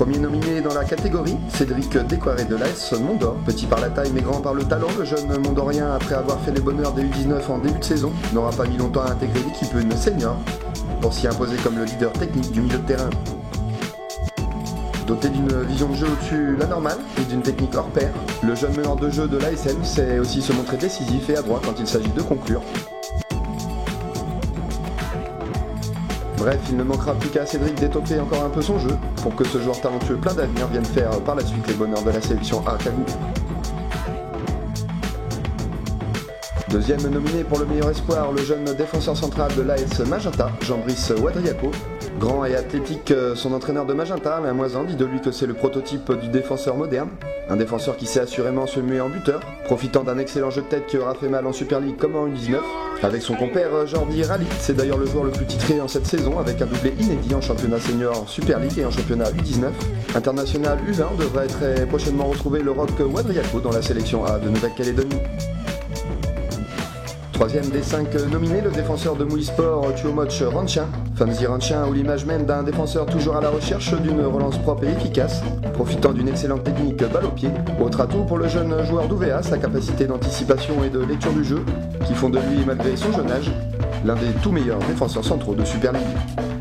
Premier nominé dans la catégorie, Cédric Décoiré de l'AS Mondor. Petit par la taille mais grand par le talent, le jeune Mondorien, après avoir fait les bonheurs des U19 en début de saison, n'aura pas mis longtemps à intégrer l'équipe senior pour s'y imposer comme le leader technique du milieu de terrain. Doté d'une vision de jeu au-dessus la normale et d'une technique hors pair, le jeune meneur de jeu de l'ASM sait aussi se montrer décisif et adroit quand il s'agit de conclure. Bref, il ne manquera plus qu'à Cédric d'étoffer encore un peu son jeu pour que ce joueur talentueux plein d'avenir vienne faire par la suite les bonheurs de la sélection A Cagoux. Deuxième nominé pour le meilleur espoir, le jeune défenseur central de l'AS Magenta, Jean-Brice Ouadriaco. Grand et athlétique, son entraîneur de Magenta, Alain Moisan, dit de lui que c'est le prototype du défenseur moderne. Un défenseur qui sait assurément se muer en buteur, profitant d'un excellent jeu de tête qui aura fait mal en Super League comme en U19. Avec son compère Jordi Rally, c'est d'ailleurs le joueur le plus titré en cette saison, avec un doublé inédit en championnat senior Super League et en championnat U19. International U20 devrait très prochainement retrouver le Roc Ouadriaco dans la sélection A de Nouvelle-Calédonie. Troisième des 5 nominés, le défenseur de Moulisport, Tuomoch Ranchin. Fanzi Ranchin ou l'image même d'un défenseur toujours à la recherche d'une relance propre et efficace, profitant d'une excellente technique balle au pied. Autre atout pour le jeune joueur d'UVA, sa capacité d'anticipation et de lecture du jeu, qui font de lui, malgré son jeune âge, l'un des tout meilleurs défenseurs centraux de Super League.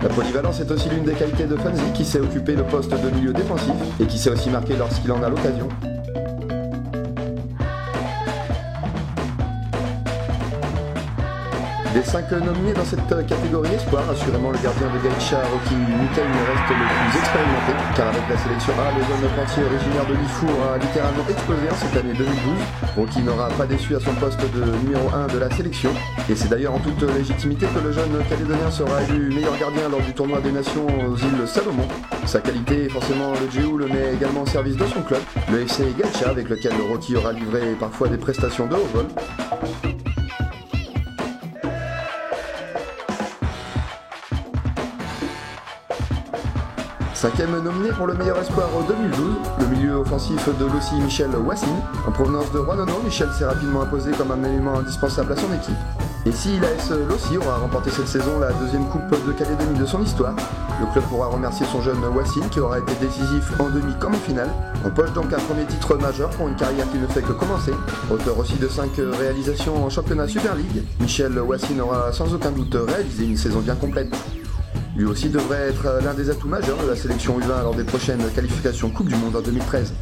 La polyvalence est aussi l'une des qualités de Fanzi, qui sait occuper le poste de milieu défensif et qui sait aussi marquer lorsqu'il en a l'occasion. Des 5 nominés dans cette catégorie espoir, assurément le gardien de Gaïcha, Rocky Mikaï, reste le plus expérimenté, car avec la sélection A, le jeune Plantier originaire de Lifour a littéralement explosé en cette année 2012. Rocky n'aura pas déçu à son poste de numéro 1 de la sélection, et c'est d'ailleurs en toute légitimité que le jeune Calédonien sera élu meilleur gardien lors du tournoi des nations aux îles Salomon. Sa qualité, forcément le GU le met également au service de son club, le FC Gaïcha, avec lequel Rocky aura livré parfois des prestations de haut vol. Cinquième nominé pour le meilleur espoir 2012, le milieu offensif de l'OSI Michel Wassine. En provenance de Roanono, Michel s'est rapidement imposé comme un élément indispensable à son équipe. Et si l'AS l'OSI aura remporté cette saison la deuxième coupe de Calédonie de son histoire, le club pourra remercier son jeune Wassine qui aura été décisif en demi comme en finale. On poche donc un premier titre majeur pour une carrière qui ne fait que commencer. Auteur aussi de 5 réalisations en championnat Super League, Michel Wassine aura sans aucun doute réalisé une saison bien complète. Lui aussi devrait être l'un des atouts majeurs de la sélection U20 lors des prochaines qualifications Coupe du Monde en 2013.